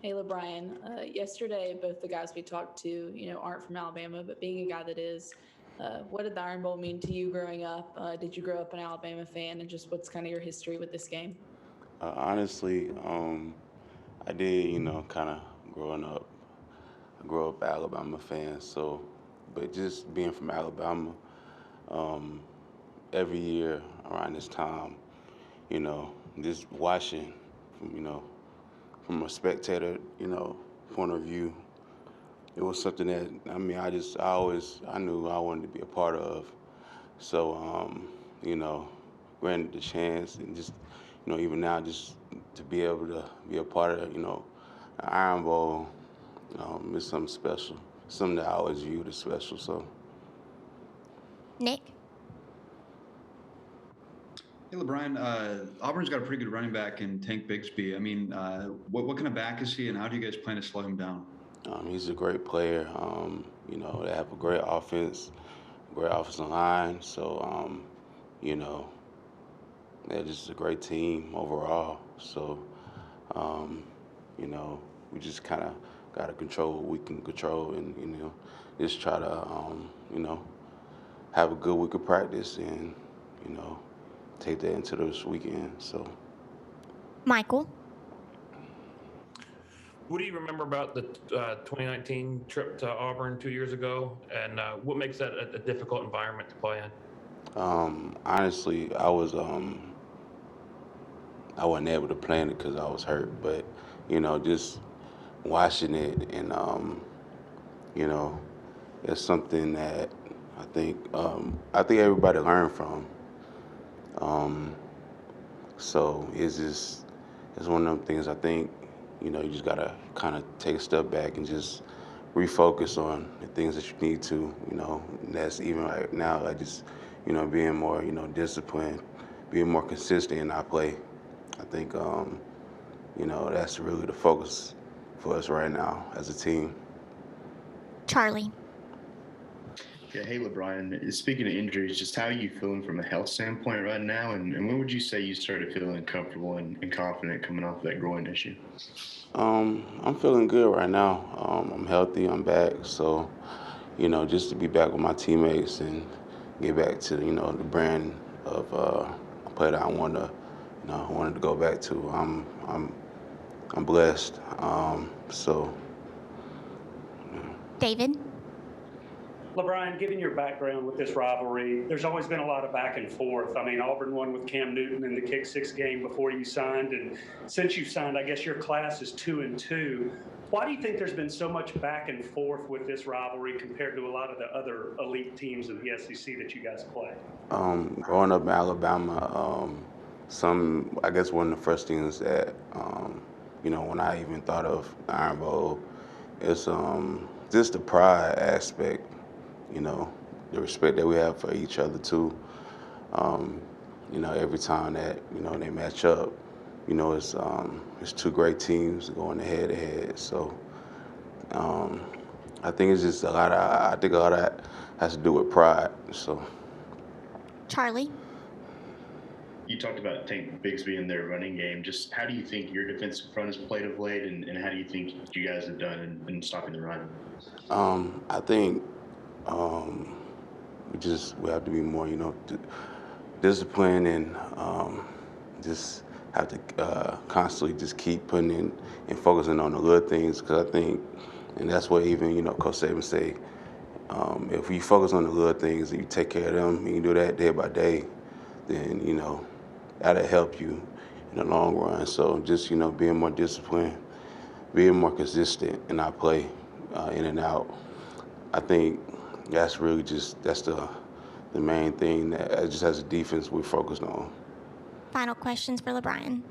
Hey, LaBryan. Yesterday, both the guys we talked to, aren't from Alabama, but being a guy that is, what did the Iron Bowl mean to you growing up? Did you grow up an Alabama fan, and just what's kind of your history with this game? Honestly, I did, kind of growing up. I grew up Alabama fan, so, but just being from Alabama, um, every year around this time, just watching, from, from a spectator, point of view, it was something that I knew I wanted to be a part of. So, you know, granted the chance and just, even now just to be able to be a part of, the Iron Bowl is something special, something that I always viewed as special. So, Nick? Hey, LaBryan, Auburn's got a pretty good running back in Tank Bigsby. I mean, what kind of back is he, and how do you guys plan to slow him down? he's a great player. They have a great offensive line. So, you know, they're just a great team overall. So, um, we just kind of got to control what we can control and, just try to, have a good week of practice and, you know, take that into this weekend. So, Michael? What do you remember about the 2019 trip to Auburn 2 years ago, and what makes that a difficult environment to play in? honestly, I wasn't able to plan it because I was hurt, but, just watching it and, you know, it's something that I think everybody learned from. Um, so it's one of them things I think, you just gotta kind of take a step back and just refocus on the things that you need to, and that's even right now, like just, being more, disciplined, being more consistent in our play. I think, that's really the focus for us right now as a team. Charlie? Yeah, hey LeBron. Speaking of injuries, just how are you feeling from a health standpoint right now? And when would you say you started feeling comfortable and confident coming off that groin issue? I'm feeling good right now. I'm healthy. I'm back. So, just to be back with my teammates and get back to, the brand of play that I wanted to go back to. I'm blessed. So, David? LaBryan, given your background with this rivalry, there's always been a lot of back and forth. I mean, Auburn won with Cam Newton in the kick six game before you signed, and since you've signed, I guess your class is 2-2. Why do you think there's been so much back and forth with this rivalry compared to a lot of the other elite teams in the SEC that you guys play? growing up in Alabama, I guess one of the first things that, when I even thought of Iron Bowl is just the pride aspect, the respect that we have for each other too. Um, every time that, they match up, it's two great teams going head to head. So um, I think it's just I think a lot of that has to do with pride. So. Charlie? You talked about Tank Bigsby in their running game. Just how do you think your defensive front has played of late, and how do you think you guys have done in stopping the run? I think um, we have to be more, disciplined and just have to constantly just keep putting in and focusing on the little things because I think, and that's what even Coach Saban say. If you focus on the little things and you take care of them, and you do that day by day, then that'll help you in the long run. So just being more disciplined, being more consistent in our play, in and out. I think that's really that's the main thing that just as a defense we're focused on. Final questions for LaBryan.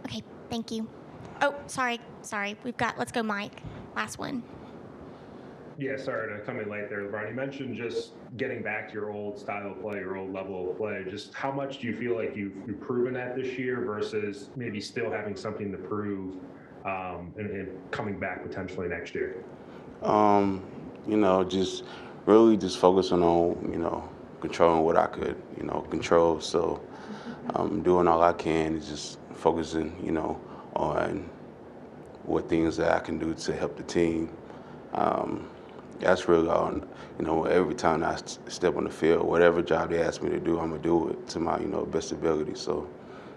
Okay, thank you. Oh, sorry. Let's go Mike. Last one. Yeah, sorry to come in late there, LeBron. You mentioned just getting back to your old style of play, your old level of play. Just how much do you feel like you've proven that this year versus maybe still having something to prove and coming back potentially next year? Just really just focusing on, controlling what I could, control. So doing all I can is just focusing, on what things that I can do to help the team. That's really all. You know, every time I step on the field, whatever job they ask me to do, I'm gonna do it to my best ability. So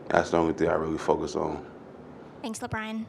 that's the only thing I really focus on. Thanks, LaBryan.